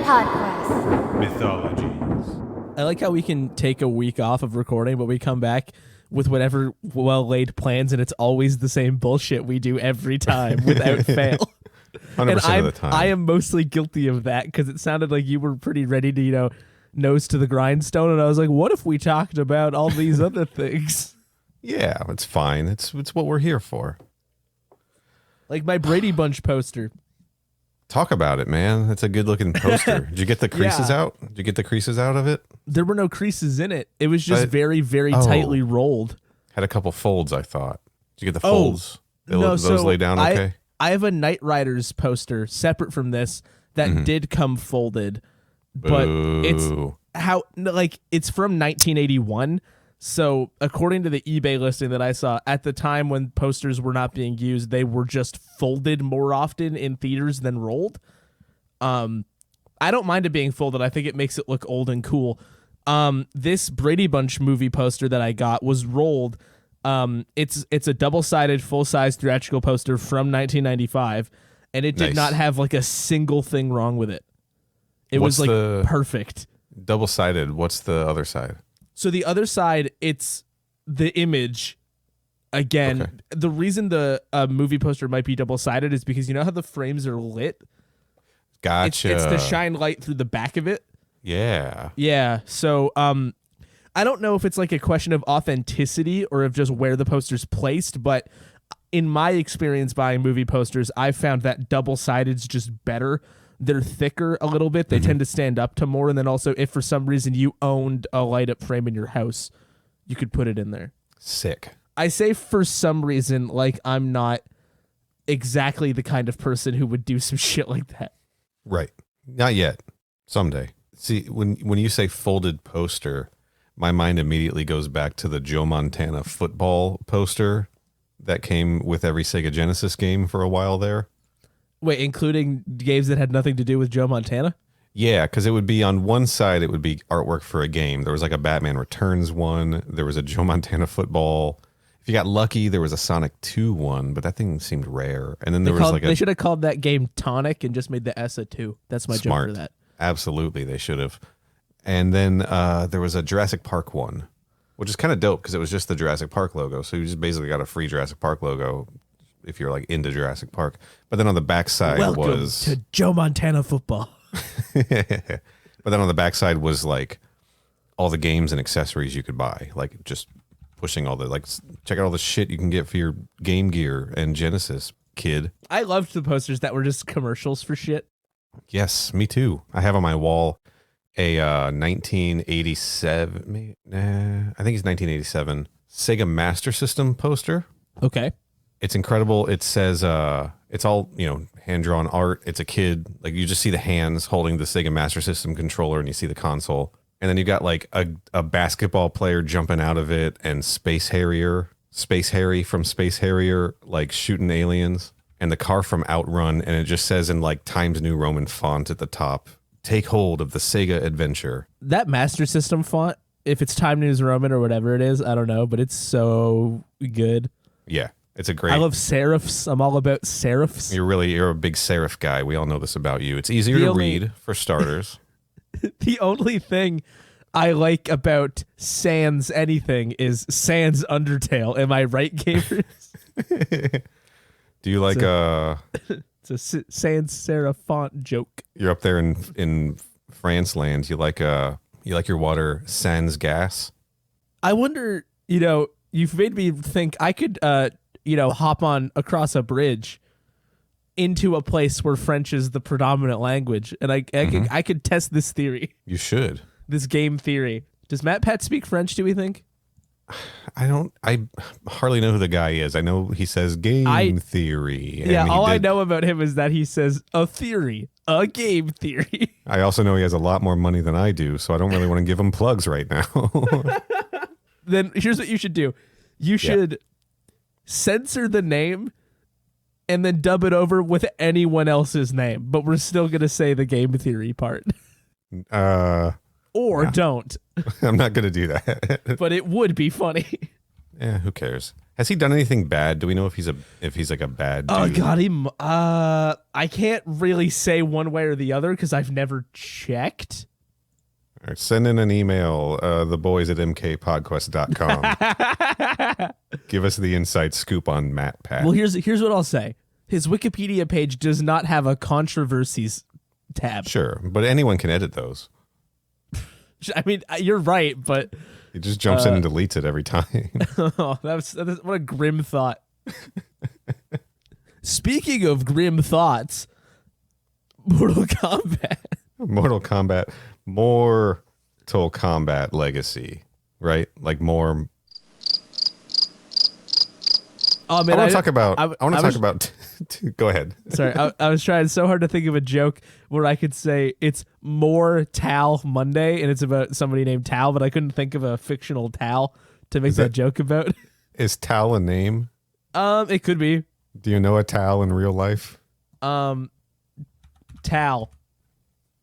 Podquest. Mythologies. I like how we can take a week off of recording, but we come back with whatever well-laid plans, and it's always the same bullshit we do every time without fail. 100% of the time. I am mostly guilty of that because it sounded like you were pretty ready to, nose to the grindstone, and I was like, what if we talked about all these other things? Yeah, it's fine. It's what we're here for. Like my Brady Bunch poster. Talk about it, man. That's a good-looking poster. Did you get the creases Yeah. out? Did you get the creases out of it? There were no creases in it. It was just very, very tightly rolled. Had a couple folds, I thought. Did you get the folds? No, those lay down okay? I have a Knight Riders poster separate from this that did come folded, but it's from 1981. So according to the eBay listing that I saw at the time when posters were not being used, they were just folded more often in theaters than rolled. I don't mind it being folded. I think it makes it look old and cool. This Brady Bunch movie poster that I got was rolled. It's a double-sided, full-size theatrical poster from 1995, and it did not have like a single thing wrong with it. It was like perfect. Double-sided. What's the other side? So the other side, it's the image. Again, Okay. the reason the movie poster might be double-sided is because you know how the frames are lit? Gotcha. It's to shine light through the back of it. Yeah. Yeah. So I don't know if it's like a question of authenticity or of just where the poster's placed, but in my experience buying movie posters, I've found that double-sided's just better. They're thicker a little bit. They tend to stand up to more. And then also, if for some reason you owned a light-up frame in your house, you could put it in there. Sick. I say for some reason, like I'm not exactly the kind of person who would do some shit like that. Right. Not yet. Someday. See, when you say folded poster, my mind immediately goes back to the Joe Montana football poster that came with every Sega Genesis game for a while there. Wait, including games that had nothing to do with Joe Montana? Yeah, because it would be on one side, it would be artwork for a game. There was like a Batman Returns one. There was a Joe Montana football. If you got lucky, there was a Sonic 2 one, but that thing seemed rare. And then they should have called that game Tonic and just made the S a 2. That's my joke for that. Absolutely, they should have. And then there was a Jurassic Park one, which is kind of dope because it was just the Jurassic Park logo. So you just basically got a free Jurassic Park logo if you're like into Jurassic Park. But then on the backside Welcome to Joe Montana football. But then on the backside was like all the games and accessories you could buy, like just pushing all the check out all the shit you can get for your Game Gear and Genesis, kid. I loved the posters that were just commercials for shit. Yes, me too. I have on my wall a 1987, I think it's 1987 Sega Master System poster. Okay. It's incredible. It says it's all, hand-drawn art. It's a kid. Like you just see the hands holding the Sega Master System controller and you see the console. And then you got like a basketball player jumping out of it and Space Harry from Space Harrier, like shooting aliens, and the car from Outrun. And it just says in like Times New Roman font at the top, take hold of the Sega adventure. That Master System font, if it's Time News Roman or whatever it is, I don't know, but it's so good. Yeah. It's a great. I love serifs. I'm all about serifs. You're a big serif guy. We all know this about you. It's easier to read for starters. The only thing I like about Sans anything is Sans Undertale. Am I right, gamers? Do you like it's a sans serif font joke. You're up there in France land. You like your water sans gas? I wonder, you've made me think I could hop on across a bridge into a place where French is the predominant language, and I could test this theory. You should. This game theory. Does Matt Pat speak French, do we think? I hardly know who the guy is. I know he says game theory. Yeah, all I know about him is that he says a game theory. I also know he has a lot more money than I do, so I don't really want to give him plugs right now. Then here's what you should do. You should censor the name and then dub it over with anyone else's name, but we're still going to say the game theory part. Or don't. I'm not going to do that. But it would be funny. Yeah, who cares? Has he done anything bad? Do we know if he's like a bad dude? Oh God, I can't really say one way or the other because I've never checked. All right, send in an email, theboys at mkpodquest.com. Give us the inside scoop on Matt Pat. Well, here's what I'll say. His Wikipedia page does not have a controversies tab. Sure, but anyone can edit those. I mean, you're right, but He just jumps in and deletes it every time. oh, that's what a grim thought. Speaking of grim thoughts, Mortal Kombat. Mortal Kombat Legacy, right? Like more. Oh man, I want to talk about. I want to talk about. Go ahead. Sorry, I was trying so hard to think of a joke where I could say it's more Tal Monday, and it's about somebody named Tal, but I couldn't think of a fictional Tal to make that joke about. Is Tal a name? It could be. Do you know a Tal in real life? Tal.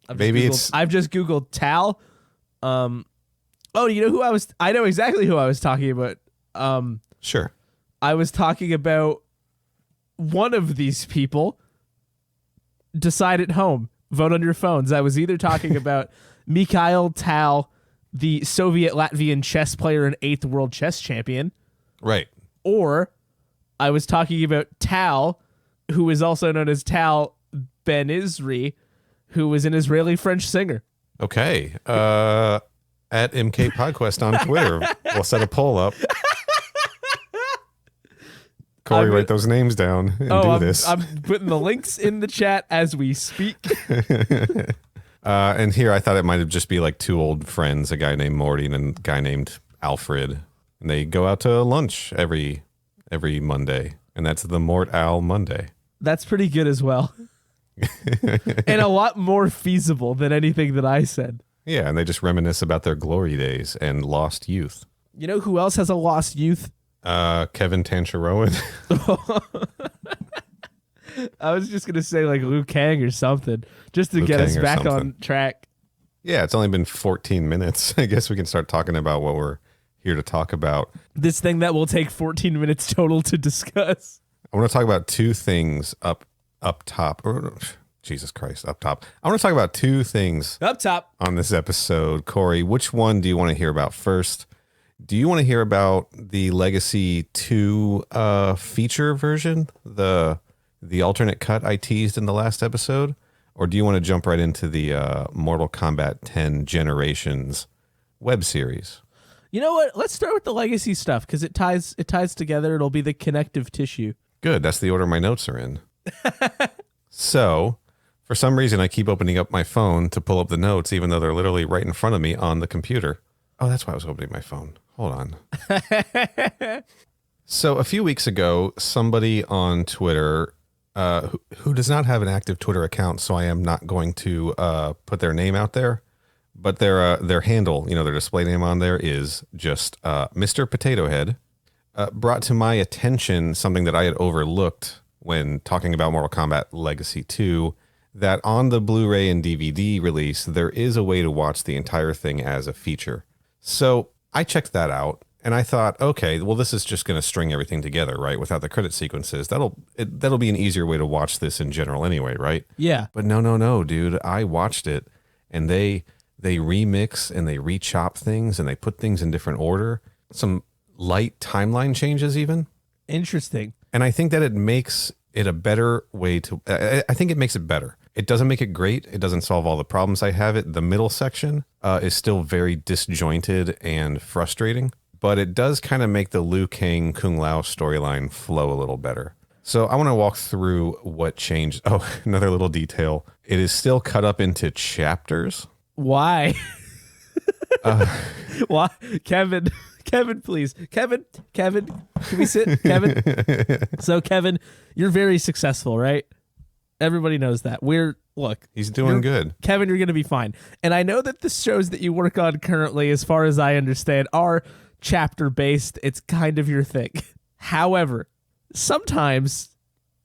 I've just Googled Tal. Oh, you know who I know exactly who I was talking about. Sure. I was talking about one of these people. Decide at home. Vote on your phones. I was either talking about Mikhail Tal, the Soviet-Latvian chess player and 8th world chess champion. Right. Or I was talking about Tal, who is also known as Tal Ben-Izri, who was an Israeli French singer. Okay. At MK Podquest on Twitter. We'll set a poll up. Corey, write those names down and do this. I'm putting the links in the chat as we speak. And here I thought it might have just be like two old friends, a guy named Morty and a guy named Alfred. And they go out to lunch every Monday. And that's the Mortal Monday. That's pretty good as well. And a lot more feasible than anything that I said. Yeah, and they just reminisce about their glory days and lost youth. You know who else has a lost youth? Kevin Tancherowan. I was just going to say like Liu Kang or something, just to get us back on track. Yeah, it's only been 14 minutes. I guess we can start talking about what we're here to talk about. This thing that will take 14 minutes total to discuss. I want to talk about two things up top. Jesus Christ, up top. I want to talk about two things up top on this episode. Corey, which one do you want to hear about first? Do you want to hear about the Legacy 2 feature version, the alternate cut I teased in the last episode? Or do you want to jump right into the Mortal Kombat 10 Generations web series? You know what? Let's start with the Legacy stuff because it ties together. It'll be the connective tissue. Good. That's the order my notes are in. So, for some reason, I keep opening up my phone to pull up the notes, even though they're literally right in front of me on the computer. Oh, that's why I was opening my phone. Hold on. So a few weeks ago, somebody on Twitter, who does not have an active Twitter account, so I am not going to put their name out there, but their handle, their display name on there is just Mr. Potato Head, brought to my attention something that I had overlooked when talking about Mortal Kombat Legacy 2, that on the Blu-ray and DVD release, there is a way to watch the entire thing as a feature. So I checked that out and I thought, okay, well, this is just going to string everything together, right? Without the credit sequences, that'll be an easier way to watch this in general anyway, right? Yeah. But no, dude, I watched it and they remix and they rechop things and they put things in different order. Some light timeline changes even. Interesting. And I think that it makes it a better way to, I think it makes it better. It doesn't make it great. It doesn't solve all the problems I have. The middle section is still very disjointed and frustrating, but it does kind of make the Liu Kang Kung Lao storyline flow a little better. So I want to walk through what changed. Oh, another little detail. It is still cut up into chapters. Why? Why? Kevin, please. Kevin, can we sit? Kevin. So Kevin, you're very successful, right? Everybody knows that. He's doing good. Kevin, you're going to be fine. And I know that the shows that you work on currently, as far as I understand, are chapter based. It's kind of your thing. However, sometimes,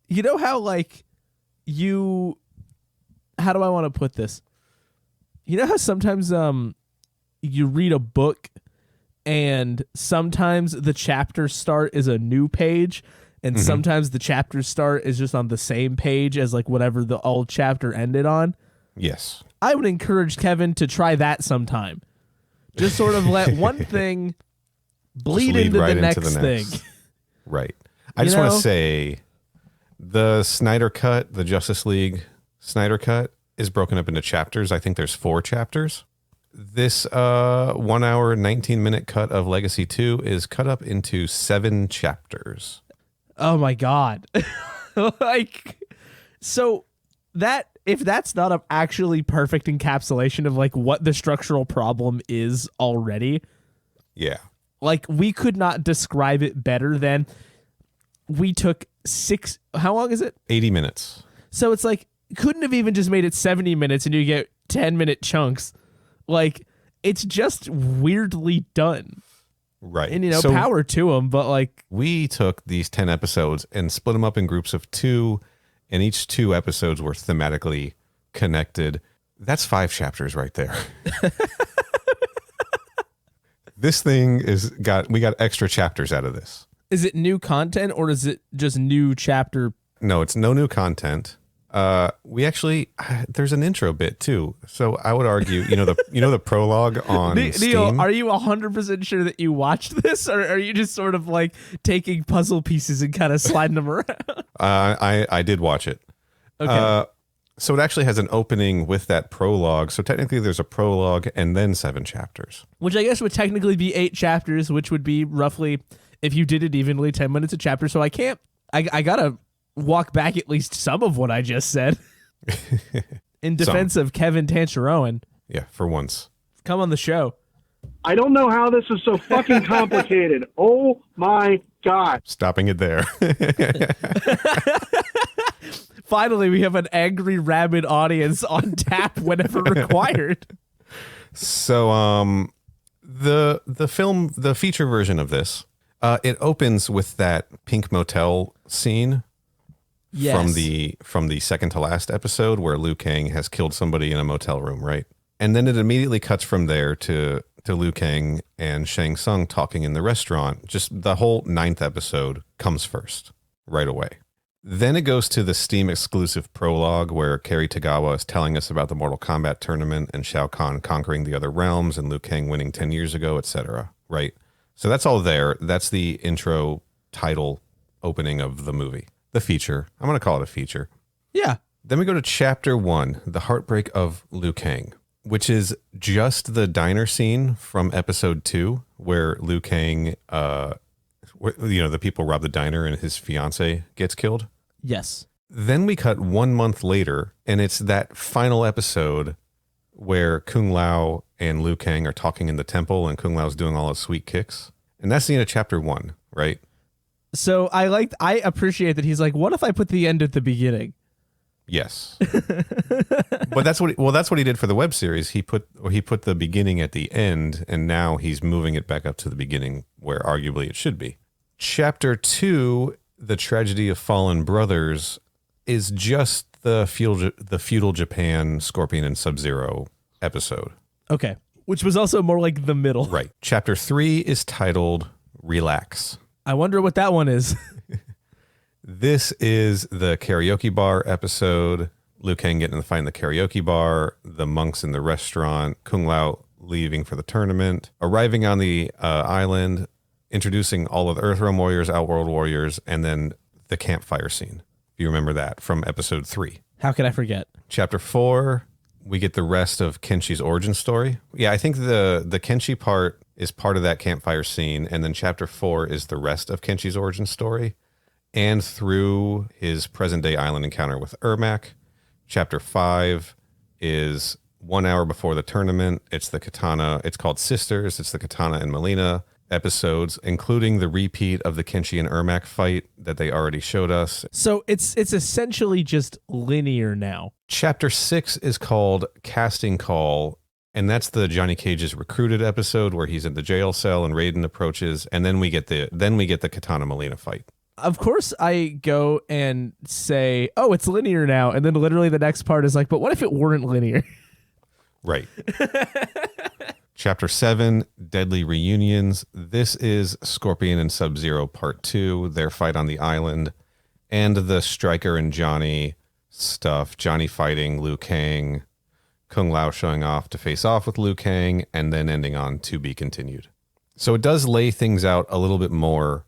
you know how how do I want to put this? You know how sometimes you read a book and sometimes the chapter start is a new page, and sometimes the chapter start is just on the same page as like whatever the old chapter ended on. Yes. I would encourage Kevin to try that sometime. Just sort of let one thing bleed into the next thing. Right. I just want to say the Snyder Cut, the Justice League Snyder Cut, is broken up into chapters. I think there's 4 chapters. This 1 hour, 19-minute cut of Legacy 2 is cut up into 7 chapters. Oh my God. Like, so that, if that's not an actually perfect encapsulation of like what the structural problem is already. Yeah. Like, we could not describe it better than we took 6, how long is it? 80 minutes. So it's like, couldn't have even just made it 70 minutes and you get 10-minute chunks. Like, it's just weirdly done. Right. And, you know, power to them, but like... We took these 10 episodes and split them up in groups of 2, and each 2 episodes were thematically connected. That's 5 chapters right there. This thing we got extra chapters out of this. Is it new content or is it just new chapter? No, it's no new content. We actually, there's an intro bit too. So I would argue, the prologue on Neil, Steam. are you 100% sure that you watched this, or are you just sort of like taking puzzle pieces and kind of sliding them around? I did watch it. Okay. So it actually has an opening with that prologue. So technically there's a prologue and then 7 chapters. Which I guess would technically be 8 chapters, which would be roughly, if you did it evenly, 10 minutes a chapter. So I gotta walk back at least some of what I just said in defense of Kevin Tancherowen. Yeah, for once. Come on the show. I don't know how this is so fucking complicated. Oh my God. Stopping it there. Finally, we have an angry, rabid audience on tap whenever required. So, the feature version of this, it opens with that pink motel scene. Yes. From the second to last episode where Liu Kang has killed somebody in a motel room, right? And then it immediately cuts from there to Liu Kang and Shang Tsung talking in the restaurant. Just the whole 9th episode comes first, right away. Then it goes to the Steam exclusive prologue where Kerry Tagawa is telling us about the Mortal Kombat tournament and Shao Kahn conquering the other realms and Liu Kang winning 10 years ago, etc. Right? So that's all there. That's the intro title opening of the movie. The feature. I'm going to call it a feature. Yeah. Then we go to chapter 1, The Heartbreak of Liu Kang, which is just the diner scene from episode 2 where Liu Kang, the people rob the diner and his fiance gets killed. Yes. Then we cut 1 month later, and it's that final episode where Kung Lao and Liu Kang are talking in the temple, and Kung Lao's doing all his sweet kicks. And that's the end of chapter 1, right? So I appreciate that he's like, what if I put the end at the beginning? Yes. But that's what he did for the web series. He put the beginning at the end, and now he's moving it back up to the beginning where arguably it should be. Chapter 2, The Tragedy of Fallen Brothers, is just the feudal Japan Scorpion and Sub-Zero episode. Okay. Which was also more like the middle. Right. Chapter 3 is titled Relax. I wonder what that one is. This is the karaoke bar episode. Liu Kang getting in the fight in the karaoke bar, the monks in the restaurant, Kung Lao leaving for the tournament, arriving on the island, introducing all of the Earthrealm warriors, Outworld warriors, and then the campfire scene. If you remember that from episode 3. How could I forget? Chapter 4, we get the rest of Kenshi's origin story. Yeah, I think the Kenshi part is part of that campfire scene, and then chapter 4 is the rest of Kenshi's origin story. And through his present-day island encounter with Ermac. Chapter 5 is 1 hour before the tournament. It's the Katana. It's called Sisters. It's the Katana and Melina episodes, including the repeat of the Kenshi and Ermac fight that they already showed us. So it's essentially just linear now. Chapter 6 is called Casting Call, and that's the Johnny Cage's Recruited episode where he's in the jail cell and Raiden approaches, and then we get the Katana Melina fight. Of course, I go and say, oh, it's linear now. And then literally the next part is like, but what if it weren't linear? Right. Chapter 7, Deadly Reunions. This is Scorpion and Sub-Zero Part 2, their fight on the island, and the Stryker and Johnny stuff. Johnny fighting Liu Kang, Kung Lao showing off to face off with Liu Kang, and then ending on To Be Continued. So it does lay things out a little bit more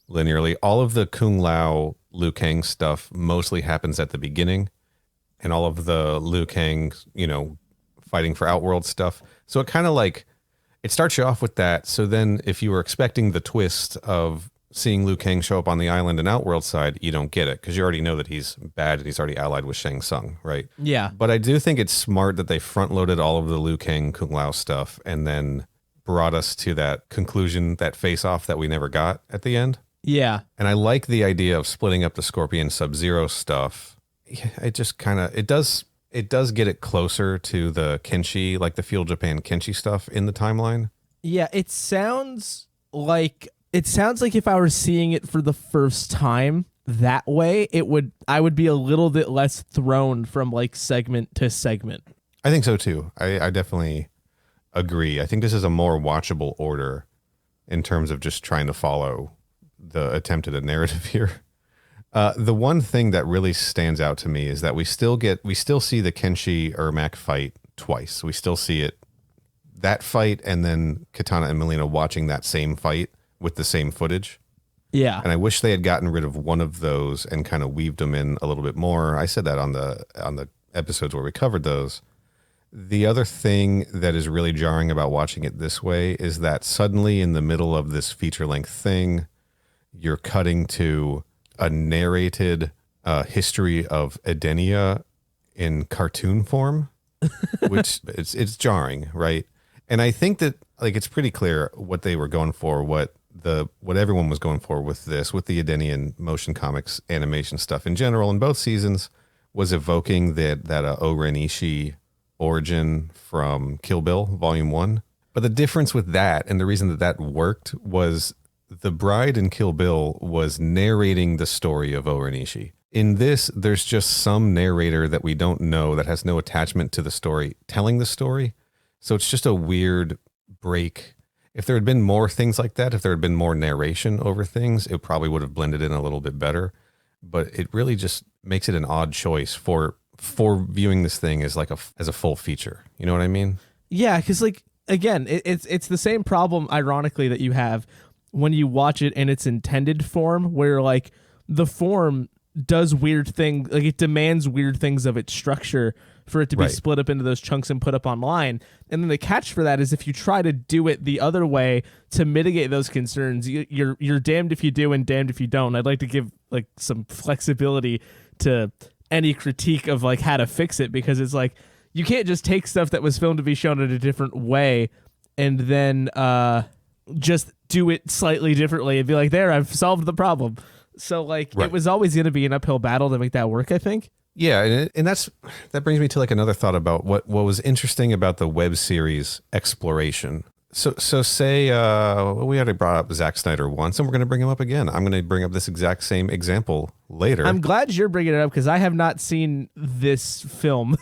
linearly. All of the Kung Lao, Liu Kang stuff mostly happens at the beginning, and all of the Liu Kang, fighting for Outworld stuff. So it kind of like, it starts you off with that. So then if you were expecting the twist of seeing Liu Kang show up on the island and Outworld side, you don't get it because you already know that he's bad and he's already allied with Shang Tsung, right? Yeah. But I do think it's smart that they front-loaded all of the Liu Kang, Kung Lao stuff and then brought us to that conclusion, that face-off that we never got at the end. Yeah. And I like the idea of splitting up the Scorpion Sub-Zero stuff. It just kind of, it does get it closer to the Kenshi, like the Fuel Japan Kenshi stuff in the timeline. Yeah, it sounds like if I were seeing it for the first time that way, I would be a little bit less thrown from like segment to segment. I think so too. I definitely agree. I think this is a more watchable order in terms of just trying to follow the attempt at a narrative here. The one thing that really stands out to me is that we still see the Kenshi Ermac fight twice. We still see it, that fight, and then Katana and Mileena watching that same fight with the same footage. Yeah. And I wish they had gotten rid of one of those and kind of weaved them in a little bit more. I said that on the episodes where we covered those. The other thing that is really jarring about watching it this way is that suddenly in the middle of this feature-length thing, you're cutting to a narrated history of Edenia in cartoon form, which it's jarring, right? And I think that like it's pretty clear what they were going for, what everyone was going for with this, with the Edenian motion comics animation stuff in general in both seasons, was evoking that O-Ren Ishii origin from Kill Bill Volume 1. But the difference with that, and the reason that worked, was the bride in Kill Bill was narrating the story of O-Ren Ishii. In this, there's just some narrator that we don't know that has no attachment to the story telling the story. So it's just a weird break. If there had been more things like that, if there had been more narration over things, it probably would have blended in a little bit better. But it really just makes it an odd choice for viewing this thing as like as a full feature. You know what I mean? Yeah, because like again, it's the same problem, ironically, that you have when you watch it in its intended form, where like the form does weird things, like it demands weird things of its structure for it to be split up into those chunks and put up online. And then the catch for that is if you try to do it the other way to mitigate those concerns, you're damned if you do and damned if you don't. I'd like to give like some flexibility to any critique of like how to fix it, because it's like you can't just take stuff that was filmed to be shown in a different way and then just do it slightly differently and be like, there, I've solved the problem. So like it was always going to be an uphill battle to make that work, I think. Yeah, and that brings me to like another thought about what was interesting about the web series exploration. So say we already brought up Zack Snyder once, and we're going to bring him up again. I'm going to bring up this exact same example later. I'm glad you're bringing it up because I have not seen this film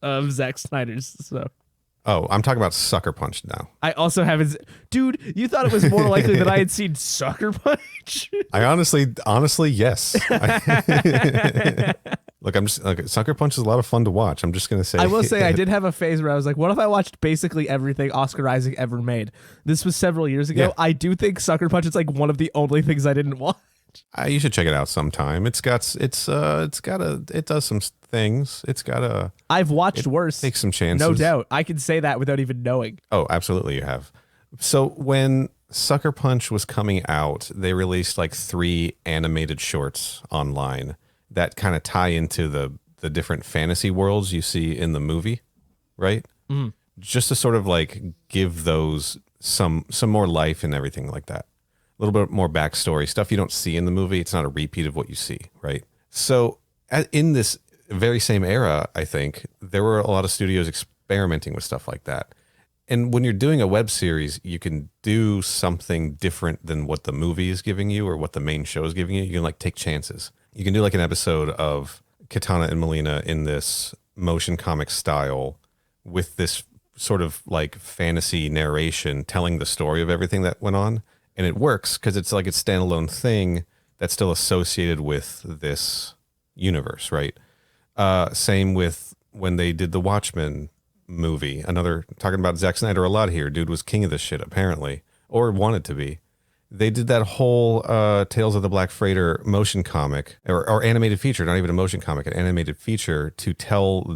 of Zack Snyder's. So. Oh, I'm talking about Sucker Punch now. I also haven't. Dude, you thought it was more likely that I had seen Sucker Punch? I honestly, yes. Look, Sucker Punch is a lot of fun to watch. I'm just going to say. I will say I did have a phase where I was like, what if I watched basically everything Oscar Isaac ever made? This was several years ago. Yeah. I do think Sucker Punch is like one of the only things I didn't watch. You should check it out sometime. It does some things. I've watched worse. Take some chances. No doubt. I can say that without even knowing. Oh, absolutely you have. So when Sucker Punch was coming out, they released like 3 animated shorts online that kind of tie into the different fantasy worlds you see in the movie, right? Mm. Just to sort of like give those some more life and everything like that. A little bit more backstory, stuff you don't see in the movie. It's not a repeat of what you see, right? So in this very same era, I think, there were a lot of studios experimenting with stuff like that. And when you're doing a web series, you can do something different than what the movie is giving you or what the main show is giving you. You can like take chances. You can do like an episode of Katana and Mileena in this motion comic style with this sort of like fantasy narration telling the story of everything that went on. And it works because it's like a standalone thing that's still associated with this universe, right? Same with when they did the Watchmen movie. Another, talking about Zack Snyder a lot here. Dude was king of this shit, apparently, or wanted to be. They did that whole Tales of the Black Freighter motion comic, or animated feature, not even a motion comic, an animated feature to tell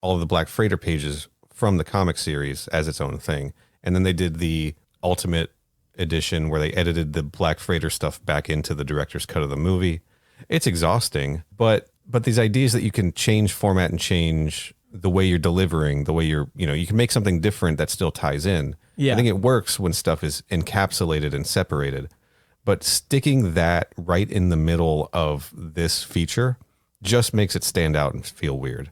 all of the Black Freighter pages from the comic series as its own thing. And then they did the Ultimate Edition where they edited the Black Freighter stuff back into the director's cut of the movie. It's exhausting, but these ideas that you can change format and change the way you're delivering, the way you can make something different that still ties in. Yeah. I think it works when stuff is encapsulated and separated, but sticking that right in the middle of this feature just makes it stand out and feel weird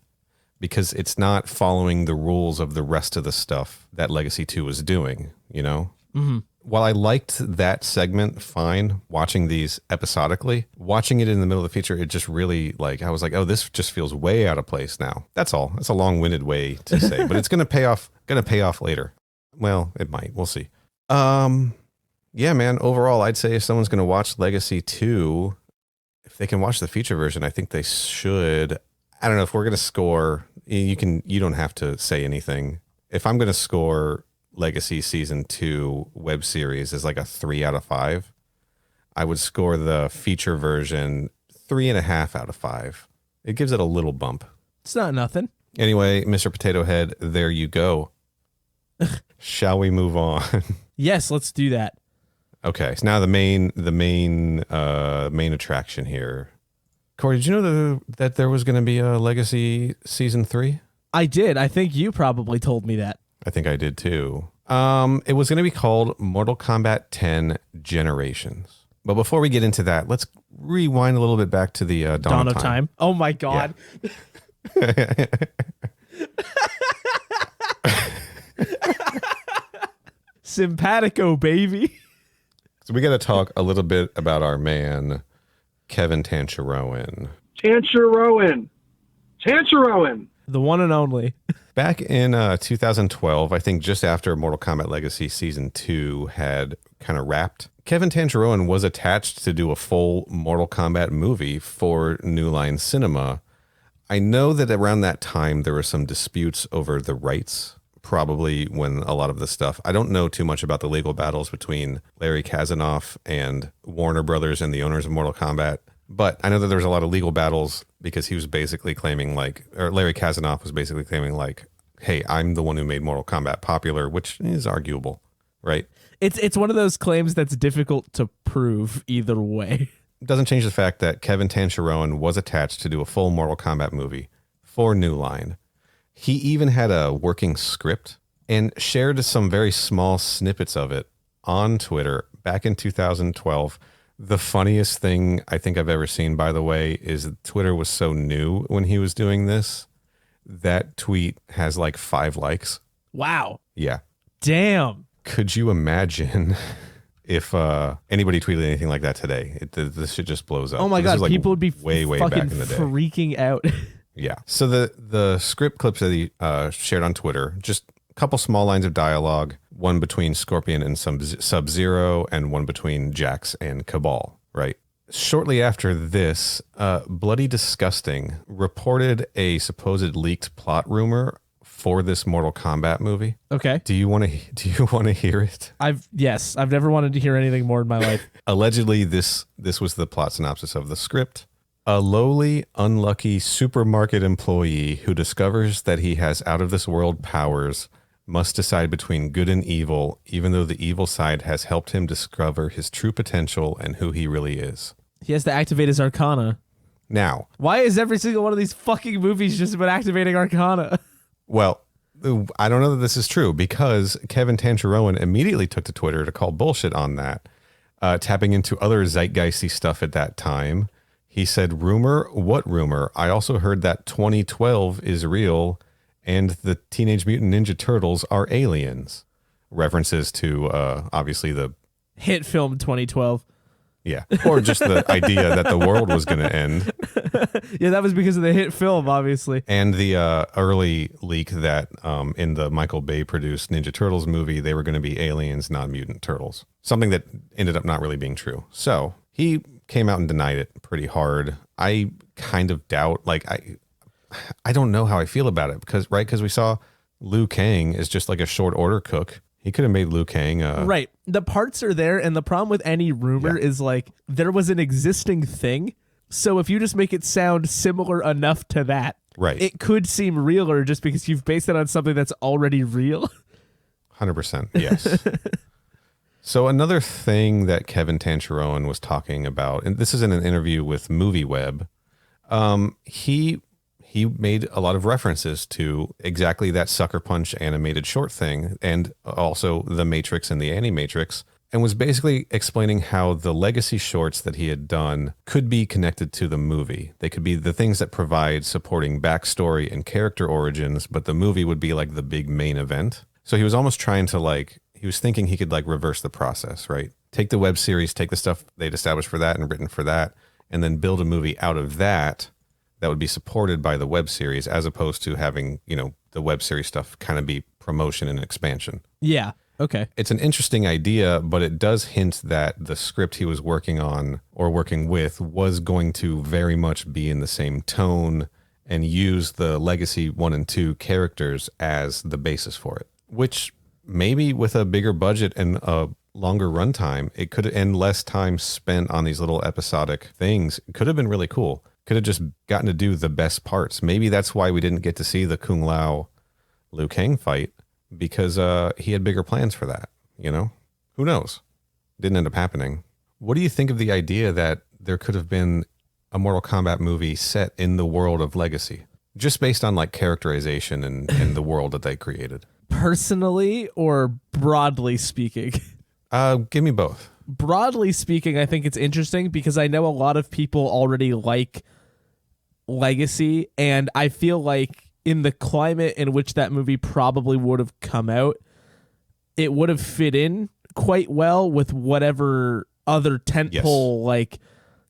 because it's not following the rules of the rest of the stuff that Legacy 2 was doing, you know? Mm-hmm. While I liked that segment fine, watching these episodically, watching it in the middle of the feature, it just really I was like, oh, this just feels way out of place now. That's all. That's a long-winded way to say, but it's going to pay off later. Well, it might. We'll see. Yeah, man, overall, I'd say if someone's going to watch Legacy 2, if they can watch the feature version, I think they should. I don't know if we're going to score, you don't have to say anything. If I'm going to score Legacy Season 2 web series is like a 3 out of 5. I would score the feature version 3.5 out of 5. It gives it a little bump. It's not nothing. Anyway, Mr. Potato Head, there you go. Shall we move on? Yes, let's do that. Okay, so now the main attraction here. Corey, did you know that there was going to be a Legacy Season 3? I did. I think you probably told me that. I think I did too. It was going to be called Mortal Kombat 10 Generations. But before we get into that, let's rewind a little bit back to the Dawn of Time. Oh my God. Yeah. Simpatico, baby. So we got to talk a little bit about our man, Kevin Tancharoen. Tancharoen. The one and only. Back in 2012, I think just after Mortal Kombat Legacy Season 2 had kind of wrapped, Kevin Tancharoen was attached to do a full Mortal Kombat movie for New Line Cinema. I know that around that time there were some disputes over the rights, probably when a lot of the stuff, I don't know too much about the legal battles between Larry Kazanoff and Warner Brothers and the owners of Mortal Kombat. But I know that there was a lot of legal battles because he was basically claiming or Larry Kazanoff was basically claiming hey, I'm the one who made Mortal Kombat popular, which is arguable, right? It's one of those claims that's difficult to prove either way. It doesn't change the fact that Kevin Tancharoen was attached to do a full Mortal Kombat movie for New Line. He even had a working script and shared some very small snippets of it on Twitter back in 2012. The funniest thing I think I've ever seen, by the way, is Twitter was so new when he was doing this. That tweet has 5 likes. Wow. Yeah. Damn. Could you imagine if anybody tweeted anything like that today? This shit just blows up. Oh my God. People would be way fucking back in the day. freaking out. Yeah. So the script clips that he shared on Twitter, just a couple small lines of dialogue, one between Scorpion and Sub-Zero, and one between Jax and Cabal, right? Shortly after this, Bloody Disgusting reported a supposed leaked plot rumor for this Mortal Kombat movie. Okay. Do you want to hear it? I've never wanted to hear anything more in my life. Allegedly, this was the plot synopsis of the script. A lowly, unlucky supermarket employee who discovers that he has out-of-this-world powers must decide between good and evil, even though the evil side has helped him discover his true potential and who he really is. He has to activate his Arcana. Now, why is every single one of these fucking movies just about activating Arcana? Well, I don't know that this is true because Kevin Tancharoen immediately took to Twitter to call bullshit on that, tapping into other zeitgeisty stuff at that time. He said, rumor? What rumor? I also heard that 2012 is real and the Teenage Mutant Ninja Turtles are aliens. References to, obviously, the hit film 2012. Yeah. Or just the idea that the world was going to end. Yeah, that was because of the hit film, obviously. And the early leak that in the Michael Bay produced Ninja Turtles movie, they were going to be aliens, non-mutant turtles. Something that ended up not really being true. So he came out and denied it pretty hard. I kind of doubt, like, I don't know how I feel about it because we saw Liu Kang is just like a short order cook. He could have made Liu Kang. Right. The parts are there. And the problem with any rumor is like there was an existing thing. So if you just make it sound similar enough to that, right, it could seem realer just because you've based it on something that's already real. 100%. Yes. So another thing that Kevin Tancharoen was talking about, and this is in an interview with MovieWeb, he made a lot of references to exactly that Sucker Punch animated short thing, and also The Matrix and the Animatrix, and was basically explaining how the legacy shorts that he had done could be connected to the movie. They could be the things that provide supporting backstory and character origins, but the movie would be like the big main event. So he was almost trying to he was thinking he could reverse the process, right? Take the web series, take the stuff they'd established for that and written for that, and then build a movie out of that would be supported by the web series, as opposed to having, the web series stuff kind of be promotion and expansion. Yeah. Okay. It's an interesting idea, but it does hint that the script he was working on or working with was going to very much be in the same tone and use the Legacy 1 and 2 characters as the basis for it, which maybe with a bigger budget and a longer runtime, it could, and less time spent on these little episodic things, it could have been really cool. Could have just gotten to do the best parts. Maybe that's why we didn't get to see the Kung Lao Liu Kang fight, because he had bigger plans for that, Who knows? Didn't end up happening. What do you think of the idea that there could have been a Mortal Kombat movie set in the world of Legacy, just based on characterization and the world that they created? Personally or broadly speaking? Give me both. Broadly speaking, I think it's interesting because I know a lot of people already like Legacy, and I feel like in the climate in which that movie probably would have come out, it would have fit in quite well with whatever other tentpole,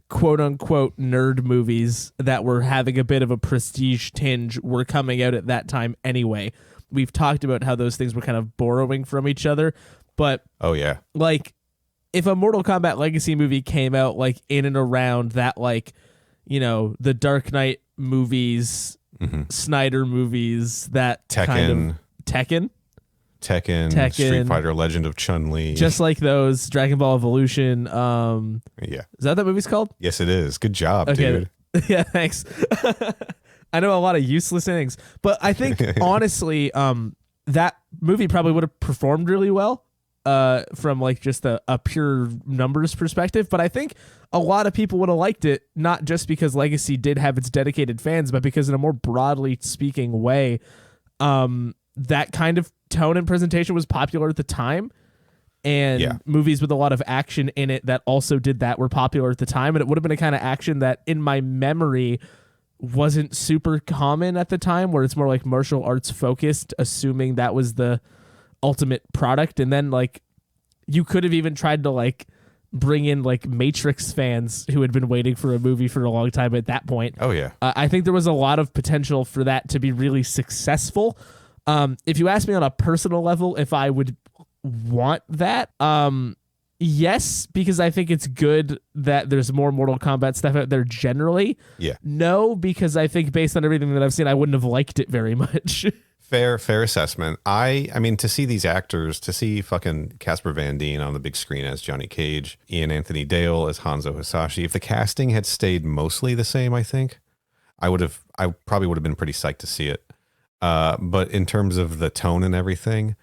quote unquote nerd movies that were having a bit of a prestige tinge were coming out at that time anyway. We've talked about how those things were kind of borrowing from each other, but oh yeah, if a Mortal Kombat Legacy movie came out in and around that, the Dark Knight movies, Snyder movies, that Tekken, kind of Tekken, Street Fighter, Legend of Chun-Li, just like those, Dragon Ball Evolution. Yeah, is that movie's called? Yes, it is. Good job, dude. Yeah, thanks. I know a lot of useless things, but I think honestly, that movie probably would have performed really well. From just a pure numbers perspective, but I think a lot of people would have liked it, not just because Legacy did have its dedicated fans, but because in a more broadly speaking way, that kind of tone and presentation was popular at the time, and movies with a lot of action in it that also did that were popular at the time, and it would have been a kind of action that in my memory wasn't super common at the time, where it's more like martial arts focused, assuming that was the ultimate product. And then you could have even tried to bring in Matrix fans who had been waiting for a movie for a long time at that point. Oh yeah. I think there was a lot of potential for that to be really successful. If you ask me on a personal level if I would want that, yes, because I think it's good that there's more Mortal Kombat stuff out there generally. Yeah. No, because I think based on everything that I've seen, I wouldn't have liked it very much. Fair assessment. I mean, to see these actors, to see fucking Casper Van Dien on the big screen as Johnny Cage, Ian Anthony Dale as Hanzo Hasashi, if the casting had stayed mostly the same, I think I probably would have been pretty psyched to see it. But in terms of the tone and everything,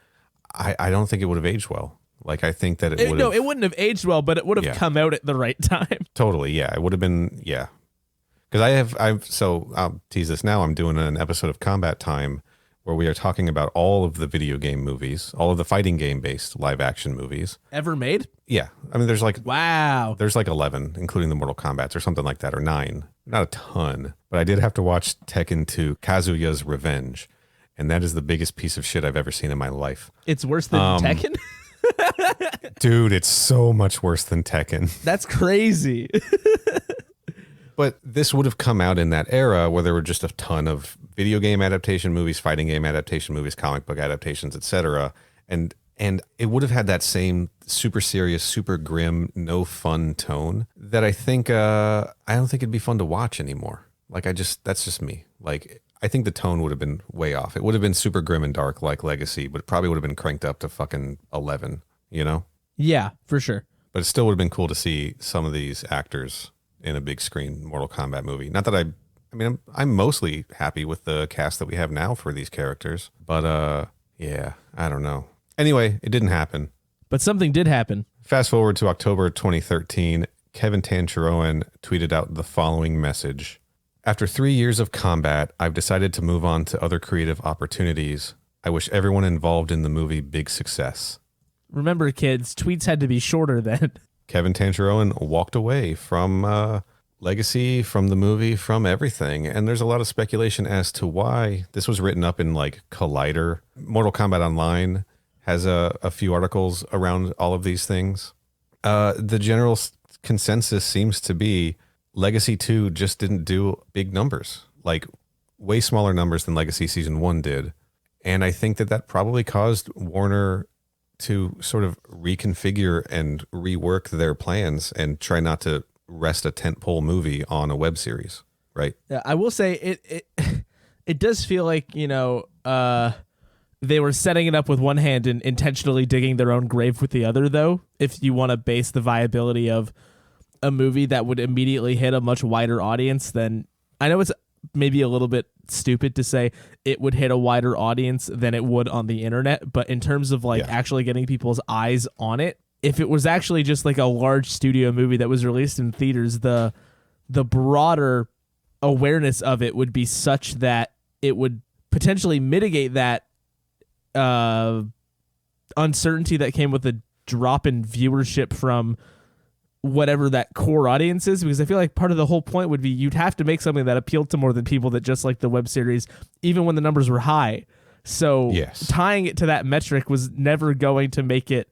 I don't think it would have aged well. I think that it would. No, it wouldn't have aged well, but it would have come out at the right time. Totally, yeah. It would have been, yeah. Because I'll tease this now. I'm doing an episode of Combat Time where we are talking about all of the video game movies, all of the fighting game based live action movies ever made. Yeah, I mean, there's wow, there's 11, including the Mortal Kombats or something like that, or 9. Not a ton, but I did have to watch Tekken 2: Kazuya's Revenge, and that is the biggest piece of shit I've ever seen in my life. It's worse than Tekken. Dude, it's so much worse than Tekken. That's crazy. But this would have come out in that era where there were just a ton of video game adaptation movies, fighting game adaptation movies, comic book adaptations, etc. And it would have had that same super serious, super grim, no fun tone that I think I don't think it'd be fun to watch anymore. Like that's just me. Like I think the tone would have been way off. It would have been super grim and dark like Legacy, but it probably would have been cranked up to fucking 11, you know? Yeah, for sure. But it still would have been cool to see some of these actors in a big screen Mortal Kombat movie. Not that I'm mostly happy with the cast that we have now for these characters, but yeah, I don't know. Anyway, it didn't happen. But something did happen. Fast forward to October 2013, Kevin Tancharoen tweeted out the following message. After 3 years of combat, I've decided to move on to other creative opportunities. I wish everyone involved in the movie big success. Remember, kids, tweets had to be shorter then. Kevin Tancharoen walked away from Legacy, from the movie, from everything. And there's a lot of speculation as to why. This was written up in like Collider. Mortal Kombat Online has a few articles around all of these things. The general consensus seems to be Legacy 2 just didn't do big numbers, like way smaller numbers than Legacy Season 1 did. And I think that probably caused Warner to sort of reconfigure and rework their plans and try not to rest a tentpole movie on a web series, right? Yeah, I will say it does feel like, you know, they were setting it up with one hand and intentionally digging their own grave with the other, though, if you want to base the viability of a movie that would immediately hit a much wider audience than... I know it's maybe a little bit stupid to say it would hit a wider audience than it would on the internet, but in terms of like actually getting people's eyes on it, if it was actually just like a large studio movie that was released in theaters, the broader awareness of it would be such that it would potentially mitigate that uncertainty that came with the drop in viewership from whatever that core audience is, because I feel like part of the whole point would be you'd have to make something that appealed to more than people that just like the web series, even when the numbers were high. So tying it to that metric was never going to make it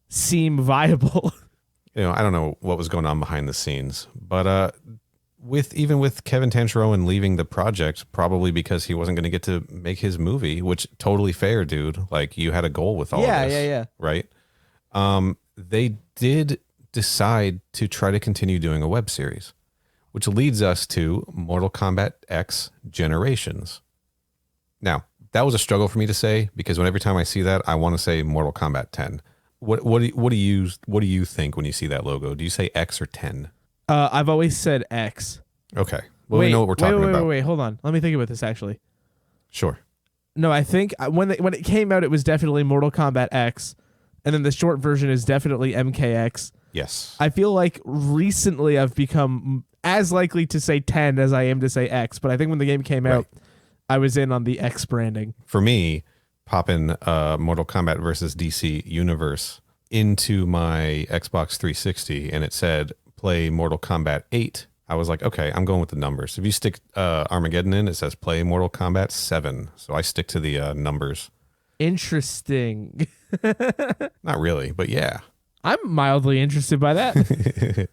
seem viable. You know, I don't know what was going on behind the scenes, but even with Kevin Tancharoen leaving the project, probably because he wasn't going to get to make his movie, which totally fair, dude. Like you had a goal with all of this. Yeah. Right. They did decide to try to continue doing a web series, which leads us to Mortal Kombat X Generations. Now, that was a struggle for me to say because every time I see that, I want to say Mortal Kombat 10. What do you think when you see that logo? Do you say X or 10? I've always said X. Okay. Well, we know what we're talking about. Wait, hold on. Let me think about this actually. Sure. No, I think when it came out, it was definitely Mortal Kombat X, and then the short version is definitely MKX. Yes. I feel like recently I've become as likely to say 10 as I am to say X, but I think when the game came out, I was in on the X branding. For me, popping Mortal Kombat versus DC Universe into my Xbox 360 and it said play Mortal Kombat 8, I was like, okay, I'm going with the numbers. If you stick Armageddon in, it says play Mortal Kombat 7. So I stick to the numbers. Interesting. Not really, but yeah. I'm mildly interested by that.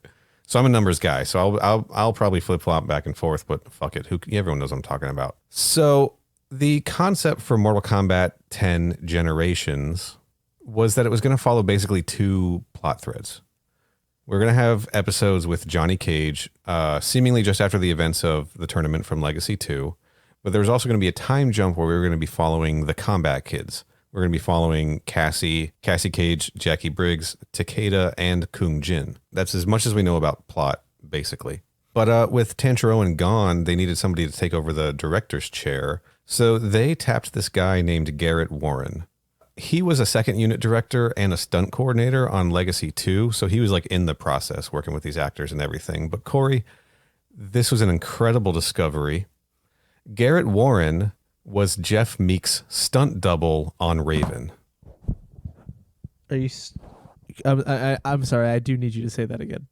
So I'm a numbers guy, so I'll probably flip-flop back and forth, but fuck it. Everyone knows what I'm talking about. So the concept for Mortal Kombat 10 Generations was that it was going to follow basically two plot threads. We're going to have episodes with Johnny Cage, seemingly just after the events of the tournament from Legacy 2, but there's also going to be a time jump where we're going to be following the Combat Kids. We're going to be following Cassie Cage, Jackie Briggs, Takeda, and Kung Jin. That's as much as we know about plot, basically. But with Tancharoen gone, they needed somebody to take over the director's chair. So they tapped this guy named Garrett Warren. He was a second unit director and a stunt coordinator on Legacy 2. So he was like in the process working with these actors and everything. But Corey, this was an incredible discovery. Garrett Warren was Jeff Meek's stunt double on Raven. Are you? I'm sorry. I do need you to say that again.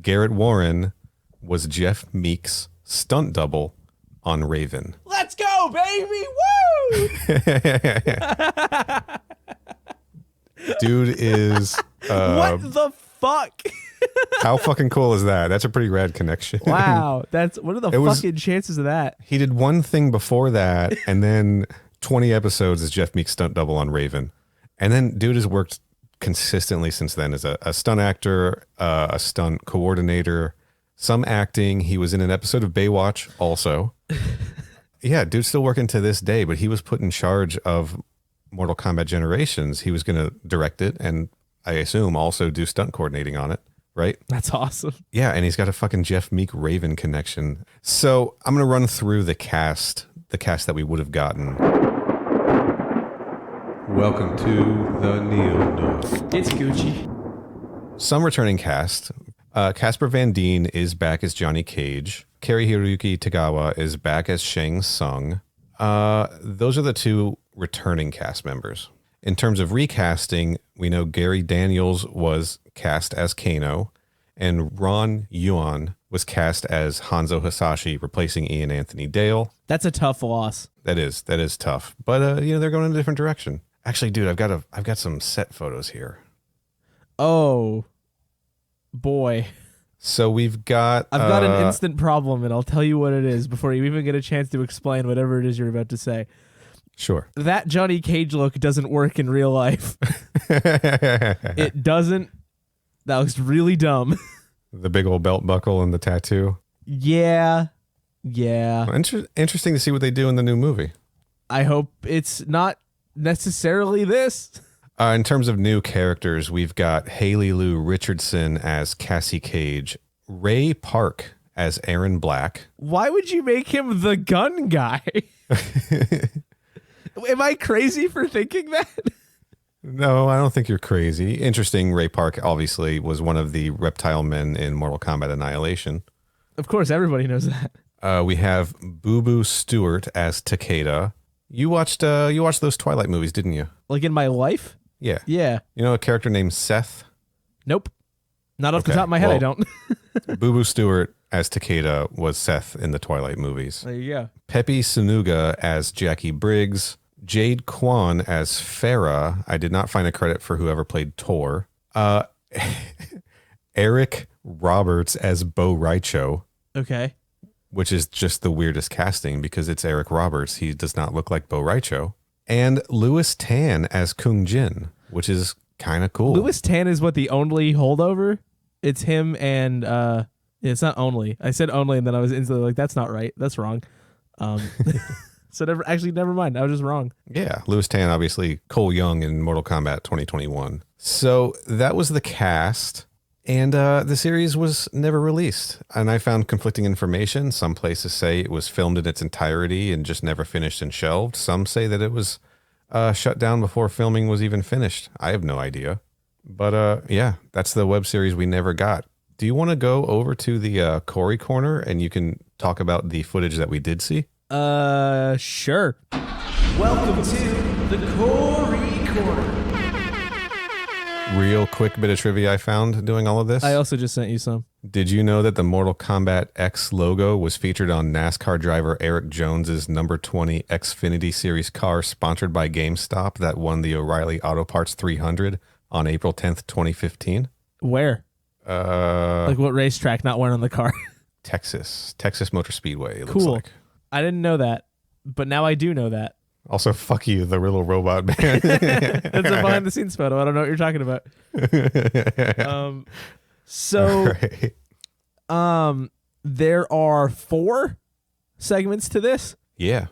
Garrett Warren was Jeff Meek's stunt double on Raven. Let's go, baby! Woo! Dude is What the fuck? how fucking cool is that? That's a pretty rad connection. Wow, what are the fucking chances of that? He did one thing before that, and then 20 episodes as Jeff Meek's stunt double on Raven, and then dude has worked consistently since then as a stunt actor, a stunt coordinator, some acting. He was in an episode of Baywatch also. Yeah, dude's still working to this day, but he was put in charge of Mortal Kombat Generations. He was going to direct it, and I assume also do stunt coordinating on it, right? That's awesome. Yeah, and he's got a fucking Jeff Meek Raven connection. So I'm going to run through the cast that we would have gotten. Welcome to the Neil Nook. It's Gucci. Some returning cast. Casper Van Dien is back as Johnny Cage. Cary Hiroyuki Tagawa is back as Shang Tsung. Those are the two returning cast members. In terms of recasting, we know Gary Daniels was cast as Kano, and Ron Yuan was cast as Hanzo Hasashi, replacing Ian Anthony Dale. That's a tough loss. That is tough, but they're going in a different direction. Actually, dude, I've got some set photos here. Oh, boy. So I've got an instant problem, and I'll tell you what it is before you even get a chance to explain whatever it is you're about to say. Sure. That Johnny Cage look doesn't work in real life. It doesn't. That looks really dumb. The big old belt buckle and the tattoo. Yeah. Interesting to see what they do in the new movie. I hope it's not necessarily this. In terms of new characters, we've got Haley Lou Richardson as Cassie Cage, Ray Park as Aaron Black. Why would you make him the gun guy? Am I crazy for thinking that? No, I don't think you're crazy. Interesting, Ray Park obviously was one of the reptile men in Mortal Kombat Annihilation. Of course, everybody knows that. We have Boo Boo Stewart as Takeda. You watched those Twilight movies, didn't you? Like in my life? Yeah. Yeah. You know a character named Seth? Nope. Not off the top of my head, I don't. Boo Boo Stewart as Takeda was Seth in the Twilight movies. There you go. Pepe Sanuga as Jackie Briggs. Jade Kwan as Farah. I did not find a credit for whoever played Tor. Eric Roberts as Bo Raicho. Okay. Which is just the weirdest casting because it's Eric Roberts. He does not look like Bo Raicho. And Louis Tan as Kung Jin, which is kind of cool. Louis Tan is what, the only holdover? It's him and it's not only. I said only and then I was instantly like, that's not right. That's wrong. So never mind. I was just wrong. Yeah, Louis Tan, obviously Cole Young in Mortal Kombat 2021. So that was the cast. And the series was never released. And I found conflicting information. Some places say it was filmed in its entirety and just never finished and shelved. Some say that it was shut down before filming was even finished. I have no idea. But yeah, that's the web series we never got. Do you want to go over to the Corey Corner and you can talk about the footage that we did see? Sure. Welcome to the Corey Corner. Real quick bit of trivia I found doing all of this. I also just sent you some. Did you know that the Mortal Kombat X logo was featured on NASCAR driver Eric Jones's number 20 Xfinity Series car sponsored by GameStop that won the O'Reilly Auto Parts 300 on April 10th, 2015? Where? Like what racetrack? Not one on the car. Texas Motor Speedway. It cool. Looks like. I didn't know that, but now I do know that. Also, fuck you, the little robot man. That's a behind the scenes photo. I don't know what you're talking about. There are 4 segments to this. Yeah.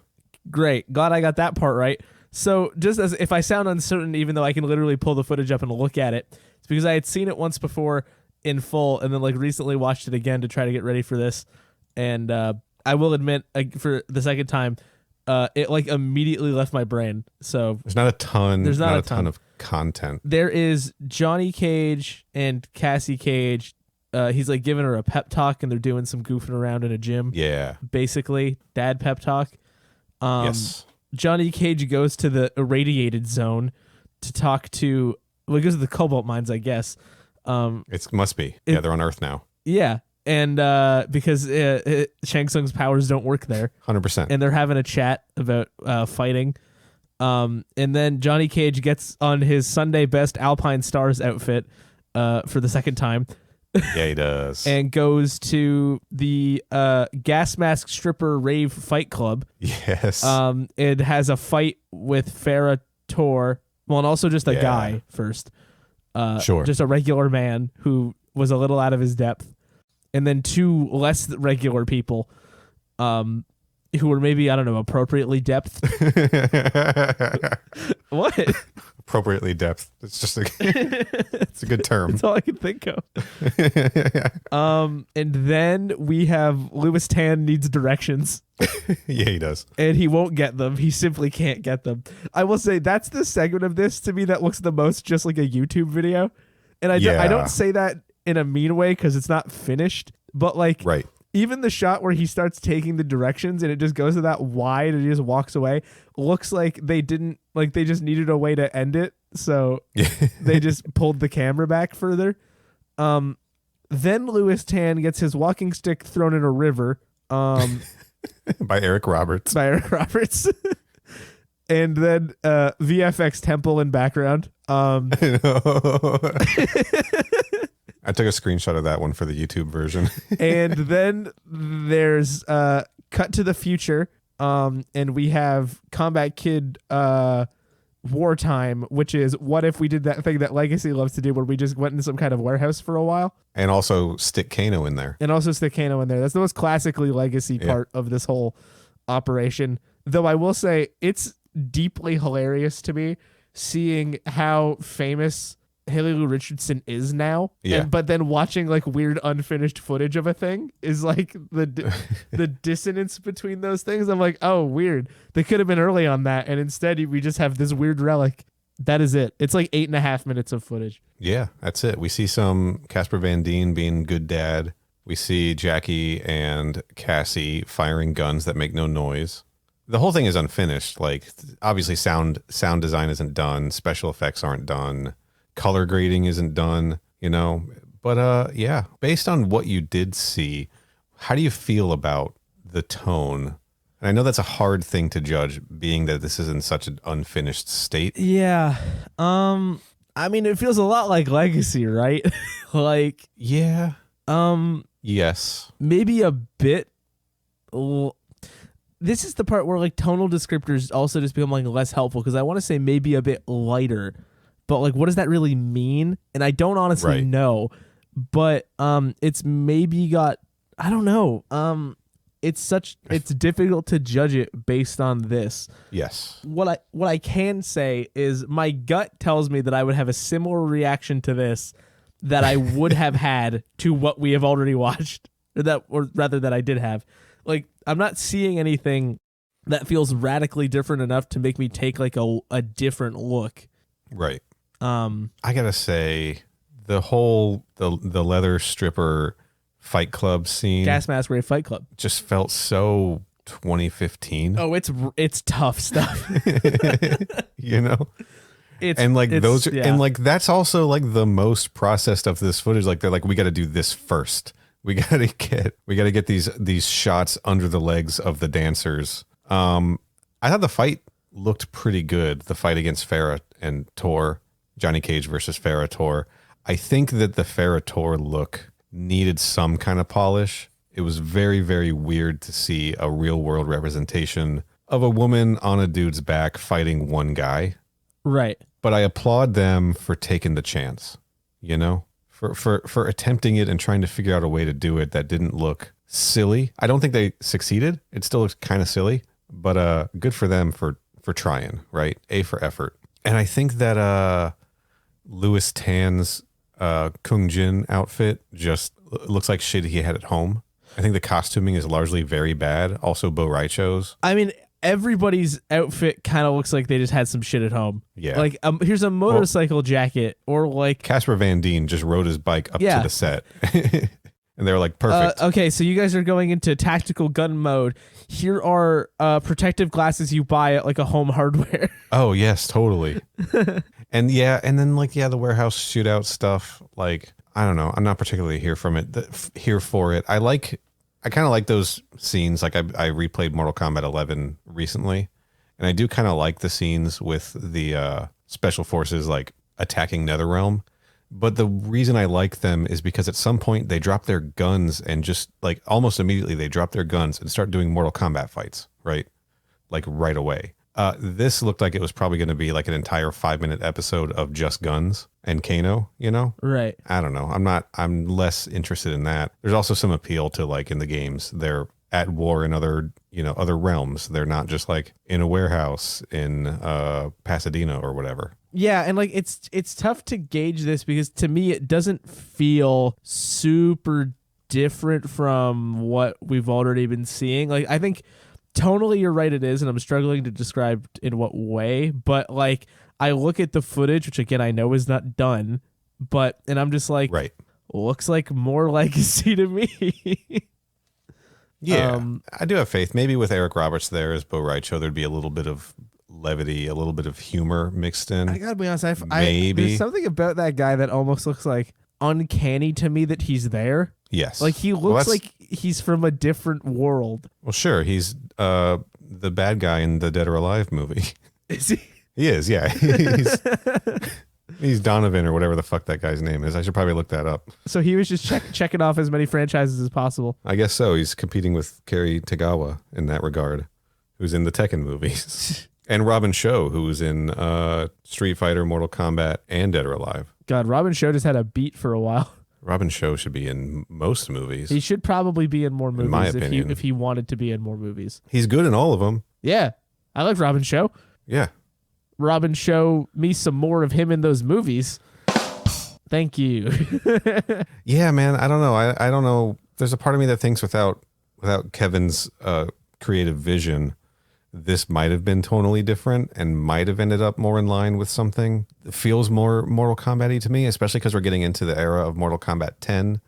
Great. Glad I got that part right. So just as if I sound uncertain, even though I can literally pull the footage up and look at it, it's because I had seen it once before in full and then like recently watched it again to try to get ready for this. And I will admit for the second time, it like immediately left my brain. So there's not a ton. There's not a ton of content. There is Johnny Cage and Cassie Cage. He's like giving her a pep talk, and they're doing some goofing around in a gym. Yeah, basically dad pep talk. Yes. Johnny Cage goes to the irradiated zone to talk to. Well, he goes to the Cobalt Mines, I guess. It must be. Yeah, they're on Earth now. Yeah. And because Shang Tsung's powers don't work there. 100%. And they're having a chat about fighting. And then Johnny Cage gets on his Sunday best Alpine Stars outfit for the second time. Yeah, he does. And goes to the gas mask stripper rave fight club. Yes. It has a fight with Farrah Tor. Well, and also just a guy first. Sure. Just a regular man who was a little out of his depth. And then two less regular people who were maybe, I don't know, appropriately depth. What? Appropriately depth. It's just it's a good term. That's all I can think of. And then we have Louis Tan needs directions. Yeah, he does. And he won't get them. He simply can't get them. I will say that's the segment of this to me that looks the most just like a YouTube video. And I don't say that in a mean way because it's not finished. But like, right. Even the shot where he starts taking the directions and it just goes to that wide and he just walks away looks like they just needed a way to end it. So they just pulled the camera back further. Then Louis Tan gets his walking stick thrown in a river. By Eric Roberts. And then VFX Temple in background. I took a screenshot of that one for the YouTube version. And then there's cut to the future. And we have Combat Kid Wartime, which is what if we did that thing that Legacy loves to do where we just went in some kind of warehouse for a while. And also stick Kano in there. That's the most classically Legacy part of this whole operation. Though I will say it's deeply hilarious to me seeing how famous Haley Lou Richardson is now, but then watching like weird unfinished footage of a thing is like the dissonance between those things. I'm like, oh, weird. They could have been early on that, and instead we just have this weird relic. That is it. It's like 8.5 minutes of footage. Yeah, that's it. We see some Casper Van Dien being good dad. We see Jackie and Cassie firing guns that make no noise. The whole thing is unfinished. Like, obviously sound design isn't done. Special effects aren't done. Color grading isn't done, but yeah, based on what you did see, how do you feel about the tone? And I know that's a hard thing to judge, being that this is in such an unfinished state. Yeah. I mean, it feels a lot like Legacy, right? Like, yeah. Yes. Maybe a bit. This is the part where like tonal descriptors also just become like less helpful, because I want to say maybe a bit lighter. But like, what does that really mean? And I don't honestly know. But it's maybe got, I don't know. It's difficult to judge it based on this. Yes. What I can say is my gut tells me that I would have a similar reaction to this that I would have had to what we have already watched, or rather that I did have. Like, I'm not seeing anything that feels radically different enough to make me take like a different look. Right. I gotta say, the whole the leather stripper fight club scene, gas mask rave fight club, just felt so 2015. Oh, it's tough stuff. And like that's also like the most processed of this footage. Like they're like, we got to do this first. We got to get these shots under the legs of the dancers. I thought the fight looked pretty good. The fight against Farrah and Tor. Johnny Cage versus Farrah Tor. I think that the Farrah Tor look needed some kind of polish. It was very, very weird to see a real world representation of a woman on a dude's back fighting one guy. Right. But I applaud them for taking the chance, for attempting it and trying to figure out a way to do it that didn't look silly. I don't think they succeeded. It still looks kind of silly, but good for them for trying, right? A for effort. And I think that Louis Tan's Kung Jin outfit just looks like shit he had at home. I think the costuming is largely very bad. Also, Bo Raicho's. I mean, everybody's outfit kind of looks like they just had some shit at home. Yeah. Like, here's a motorcycle jacket, or like Casper Van Dien just rode his bike up to the set. And they were like, perfect. Okay, so you guys are going into tactical gun mode. Here are protective glasses you buy at like a Home Hardware. Oh, yes, totally. And then the warehouse shootout stuff. Like, I don't know. I'm not particularly here for it. I kind of like those scenes. Like I replayed Mortal Kombat 11 recently, And I do kind of like the scenes with the special forces like attacking Netherrealm. But the reason I like them is because at some point they drop their guns and just like almost immediately they drop their guns and start doing Mortal Kombat fights, right? Like right away. This looked like it was probably going to be like an entire 5-minute episode of just guns and Kano, you know? Right. I don't know. I'm less interested in that. There's also some appeal to like in the games, they're at war in other, you know, other realms. They're not just like in a warehouse in Pasadena or whatever. Yeah, and like it's tough to gauge this because to me it doesn't feel super different from what we've already been seeing. Like I think tonally you're right, it is, and I'm struggling to describe in what way, but like I look at the footage, which again I know is not done, and I'm just like, right, looks like more Legacy to me. Yeah, I do have faith. Maybe with Eric Roberts there as Bo Raicho, there'd be a little bit of levity, a little bit of humor mixed in. I gotta be honest, maybe there's something about that guy that almost looks like uncanny to me that he's there. Yes, like he looks like he's from a different world. Well, sure, he's the bad guy in the Dead or Alive movie. Is he? He is, yeah. He's Donovan or whatever the fuck that guy's name is. I should probably look that up. So he was just checking off as many franchises as possible. I guess so. He's competing with Kerry Tagawa in that regard, who's in the Tekken movies. And Robin Show, who's in Street Fighter, Mortal Kombat, and Dead or Alive. God, Robin Show just had a beat for a while. Robin Show should be in most movies. He should probably be in more movies in my opinion. if he wanted to be in more movies. He's good in all of them. Yeah. I like Robin Show. Yeah. Robin, show me some more of him in those movies. Thank you. Yeah, man. I don't know. I don't know. There's a part of me that thinks without Kevin's creative vision, this might have been tonally different and might have ended up more in line with something that feels more Mortal Kombat-y to me, especially because we're getting into the era of Mortal Kombat 10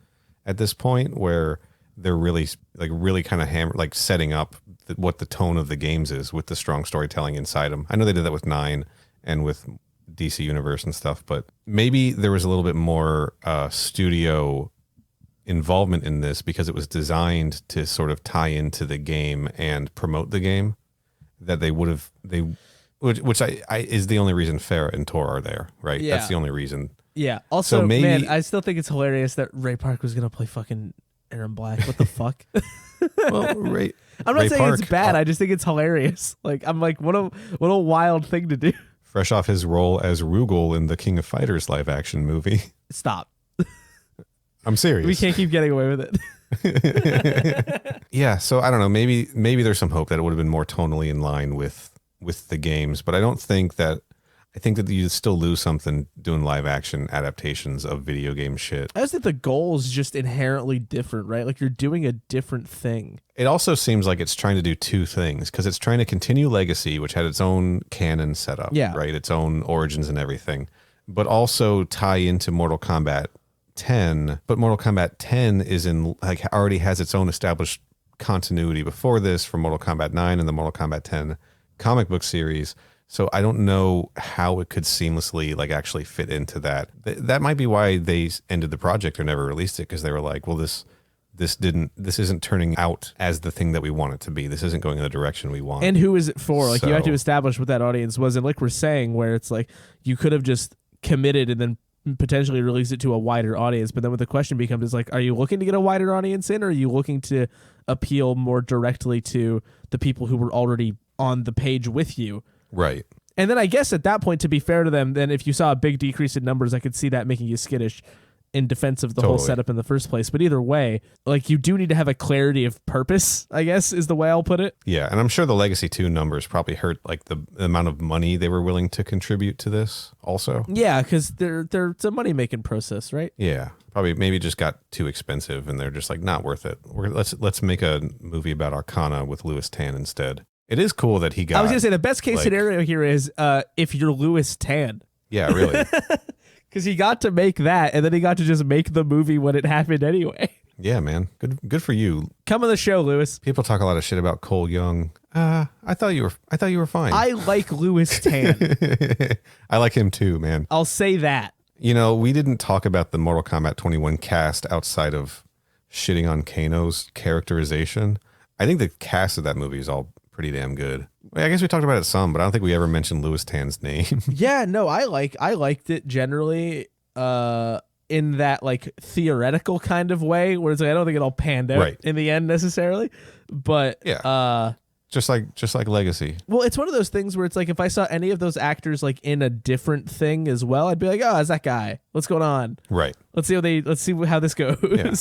at this point, where they're really kind of setting up what the tone of the games is with the strong storytelling inside them. I know they did that with 9 and with DC Universe and stuff, but maybe there was a little bit more studio involvement in this because it was designed to sort of tie into the game and promote the game, that which is the only reason Farah and Tor are there, right? Yeah. That's the only reason. Yeah. Also, so maybe, man, I still think it's hilarious that Ray Park was going to play fucking Aaron Black. What the fuck? Well, I'm not saying it's bad. I just think it's hilarious. Like, I'm like, what a wild thing to do. Fresh off his role as Rugal in the King of Fighters live action movie. Stop. I'm serious. We can't keep getting away with it. Yeah, so I don't know. Maybe there's some hope that it would have been more tonally in line with the games, but I don't think that. I think that you still lose something doing live action adaptations of video game shit. I just think the goal is just inherently different, right? Like you're doing a different thing. It also seems like it's trying to do two things, because it's trying to continue Legacy, which had its own canon set up, right? Its own origins and everything, but also tie into Mortal Kombat 10. But Mortal Kombat 10 is already has its own established continuity before this from Mortal Kombat 9 and the Mortal Kombat 10 comic book series. So I don't know how it could seamlessly actually fit into that. That might be why they ended the project or never released it, because they were like, well, this isn't turning out as the thing that we want it to be. This isn't going in the direction we want. And who is it for? Like you have to establish what that audience was. And like we're saying, where it's like you could have just committed and then potentially released it to a wider audience. But then what the question becomes is like, are you looking to get a wider audience in, or are you looking to appeal more directly to the people who were already on the page with you? Right. And then I guess at that point, to be fair to them, then if you saw a big decrease in numbers, I could see that making you skittish in defense of the whole setup in the first place. But either way, like you do need to have a clarity of purpose, I guess is the way I'll put it. Yeah, and I'm sure the Legacy 2 numbers probably hurt like the amount of money they were willing to contribute to this also. Yeah, because it's a money-making process, right? Yeah, probably maybe just got too expensive and they're just like, not worth it. Let's make a movie about Arcana with Louis Tan instead. It is cool that he got... I was going to say, the best case scenario here is if you're Louis Tan. Yeah, really. Because he got to make that, and then he got to just make the movie when it happened anyway. Yeah, man. Good for you. Come on the show, Louis. People talk a lot of shit about Cole Young. I thought you were fine. I like Louis Tan. I like him too, man. I'll say that. You know, we didn't talk about the Mortal Kombat 21 cast outside of shitting on Kano's characterization. I think the cast of that movie is all pretty damn good. I guess we talked about it some, but I don't think we ever mentioned Louis Tan's name. Yeah, no, I liked it generally in that like theoretical kind of way, where it's like I don't think it all panned out in the end necessarily. But yeah. Just like Legacy. Well, it's one of those things where it's like if I saw any of those actors like in a different thing as well, I'd be like, oh, it's that guy. What's going on? Right. Let's see how this goes. Yeah.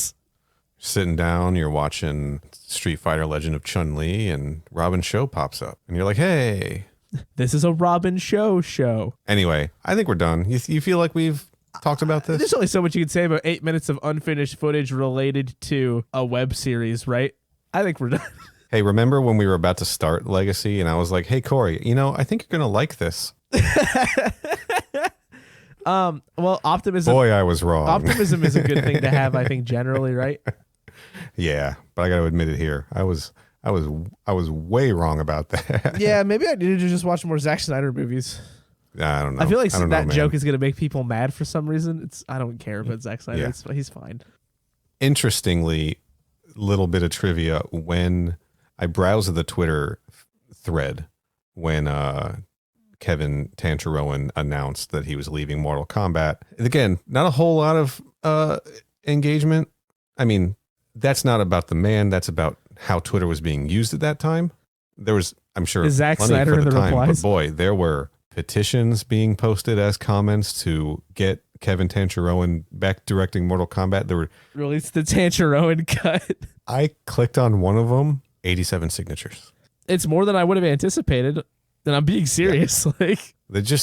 Sitting down, you're watching Street Fighter Legend of Chun-Li, and Robin Show pops up, and you're like, hey, this is a Robin show. Anyway, I think we're done. You feel like we've talked about this? There's only so much you can say about 8 minutes of unfinished footage related to a web series, right? I think we're done. Hey, remember when we were about to start Legacy and I was like, hey, Corey, I think you're going to like this. Well, optimism. Boy, I was wrong. Optimism is a good thing to have, I think, generally, right? Yeah, but I got to admit it here. I was way wrong about that. Yeah, maybe I needed to just watch more Zack Snyder movies. I don't know. I feel like that joke is going to make people mad for some reason. I don't care about Zack Snyder. Yeah. He's fine. Interestingly, little bit of trivia, when I browsed the Twitter thread when Kevin Tancharoen announced that he was leaving Mortal Kombat. Again, not a whole lot of engagement. I mean, that's not about the man. That's about how Twitter was being used at that time. There was, I'm sure, is Zack plenty Snyder for in the the time, replies? but boy, there were petitions being posted as comments to get Kevin Tancharoen back directing Mortal Kombat. There were release the Tancharoen cut. I clicked on one of them, 87 signatures. It's more than I would have anticipated. And I'm being serious. Yeah.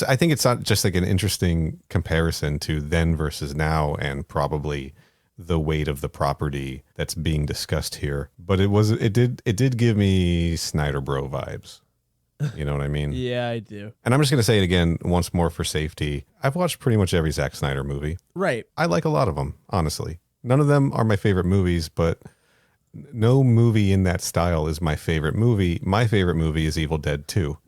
I think it's not just like an interesting comparison to then versus now, and probably the weight of the property that's being discussed here. But it did give me Snyder Bro vibes. You know what I mean? Yeah, I do. And I'm just going to say it again once more for safety. I've watched pretty much every Zack Snyder movie. Right. I like a lot of them, honestly. None of them are my favorite movies, but no movie in that style is my favorite movie. My favorite movie is Evil Dead 2.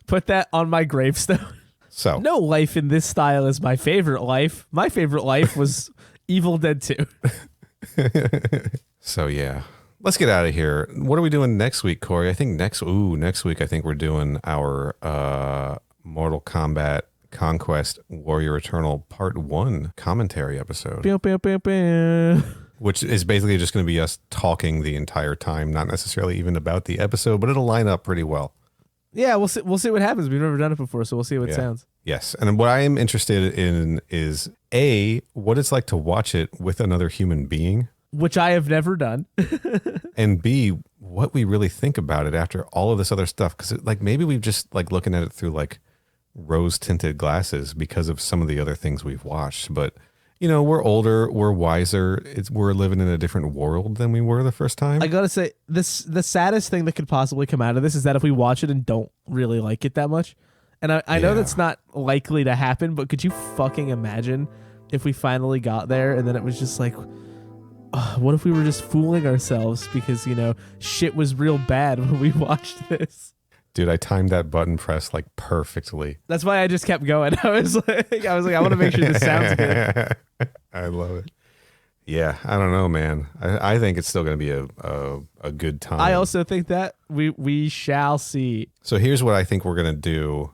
Put that on my gravestone. So no life in this style is my favorite life. My favorite life was Evil Dead 2. So yeah. Let's get out of here. What are we doing next week, Corey? I think next week I think we're doing our Mortal Kombat Conquest Warrior Eternal Part 1 commentary episode. Pew, pew, pew, pew. Which is basically just going to be us talking the entire time, not necessarily even about the episode, but it'll line up pretty well. Yeah, we'll see what happens. We've never done it before, so we'll see what it sounds. Yes. And what I am interested in is A, what it's like to watch it with another human being. Which I have never done. And B, what we really think about it after all of this other stuff. Because maybe we've just looking at it through rose tinted glasses because of some of the other things we've watched. But we're older, we're wiser. We're living in a different world than we were the first time. I gotta say, the saddest thing that could possibly come out of this is that if we watch it and don't really like it that much, and I know that's not likely to happen, but could you fucking imagine if we finally got there and then it was just like, what if we were just fooling ourselves because, shit was real bad when we watched this? Dude, I timed that button press perfectly. That's why I just kept going. I was like, I want to make sure this sounds good. I love it. Yeah, I don't know, man. I think it's still going to be a good time. I also think that we shall see. So here's what I think we're going to do.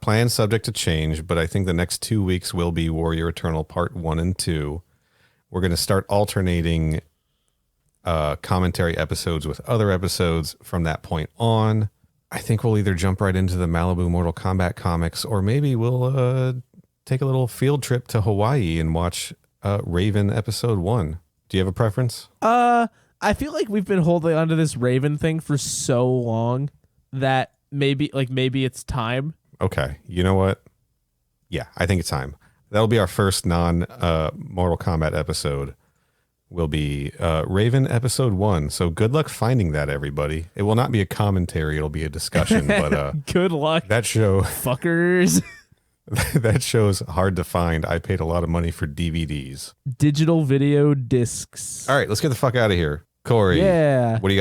Plan subject to change, but I think the next 2 weeks will be Warrior Eternal Part 1 and 2. We're going to start alternating commentary episodes with other episodes from that point on. I think we'll either jump right into the Malibu Mortal Kombat comics, or maybe we'll take a little field trip to Hawaii and watch Raven episode 1. Do you have a preference? I feel like we've been holding onto this Raven thing for so long that maybe it's time. Okay. You know what? Yeah, I think it's time. That'll be our first non-Mortal Kombat episode. Will be Raven episode 1. So good luck finding that, everybody. It will not be a commentary. It'll be a discussion. But good luck. That show, fuckers. That show's hard to find. I paid a lot of money for DVDs. Digital video discs. All right, let's get the fuck out of here. Corey. Yeah. What do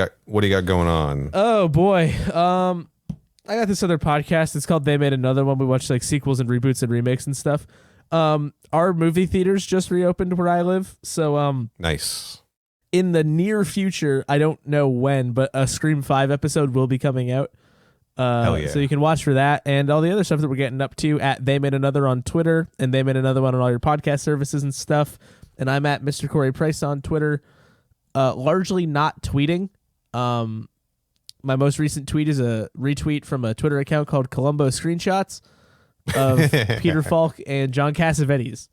you got going on? Oh boy. I got this other podcast. It's called They Made Another One. We watch sequels and reboots and remakes and stuff. Our movie theaters just reopened where I live. So nice. in the near future, I don't know when, but a Scream 5 episode will be coming out. Hell yeah. So you can watch for that and all the other stuff that we're getting up to at They Made Another on Twitter, and They Made Another one on all your podcast services and stuff. And I'm at Mr. Corey Price on Twitter, largely not tweeting. My most recent tweet is a retweet from a Twitter account called Columbo Screenshots of Peter Falk and John Cassavetes.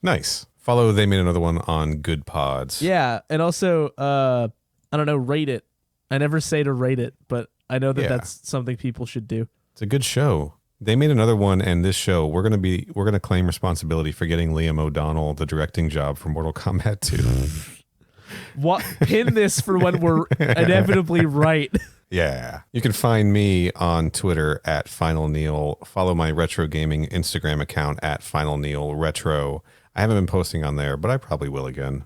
Nice. Follow They Made Another One on Good Pods. Yeah, and also, I don't know, rate it. I never say to rate it, but I know that that's something people should do. It's a good show. They made another one, and this show we're gonna claim responsibility for getting Liam O'Donnell the directing job for Mortal Kombat 2. What pin this for when we're inevitably right. Yeah. You can find me on Twitter at Final Neil. Follow my retro gaming Instagram account at Final Neil Retro. I haven't been posting on there, but I probably will again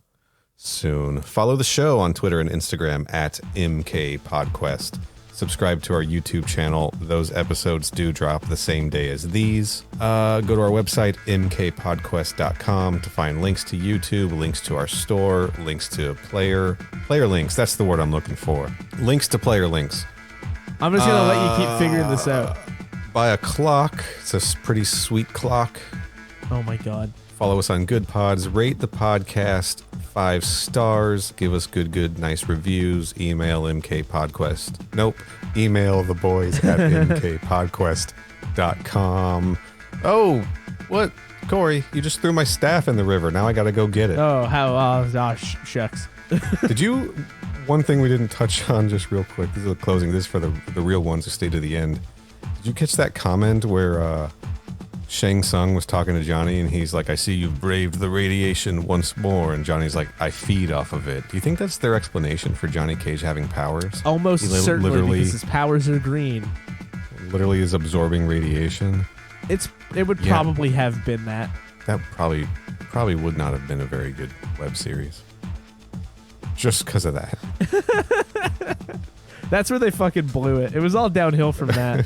soon. Follow the show on Twitter and Instagram at MK Podquest. Subscribe to our YouTube channel. Those episodes do drop the same day as these. Go to our website, mkpodquest.com, to find links to YouTube, links to our store, links to player links. That's the word I'm looking for. Links to player links. I'm just going to let you keep figuring this out. Buy a clock. It's a pretty sweet clock. Oh my God. Follow us on Good Pods. Rate the podcast 5 stars. Give us good, nice reviews. Email mkpodquest. Nope. Email the boys at mkpodquest.com. Oh, what? Corey, you just threw my staff in the river. Now I got to go get it. Oh, how? Shucks. Did you? One thing we didn't touch on just real quick. This is the closing. This is for the real ones who stay to the end. Did you catch that comment where Shang Tsung was talking to Johnny and he's like, I see you've braved the radiation once more. And Johnny's like, I feed off of it. Do you think that's their explanation for Johnny Cage having powers? Almost certainly, because his powers are green. Literally is absorbing radiation. It would probably have been that. That probably would not have been a very good web series. Just because of that. That's where they fucking blew it. It was all downhill from that.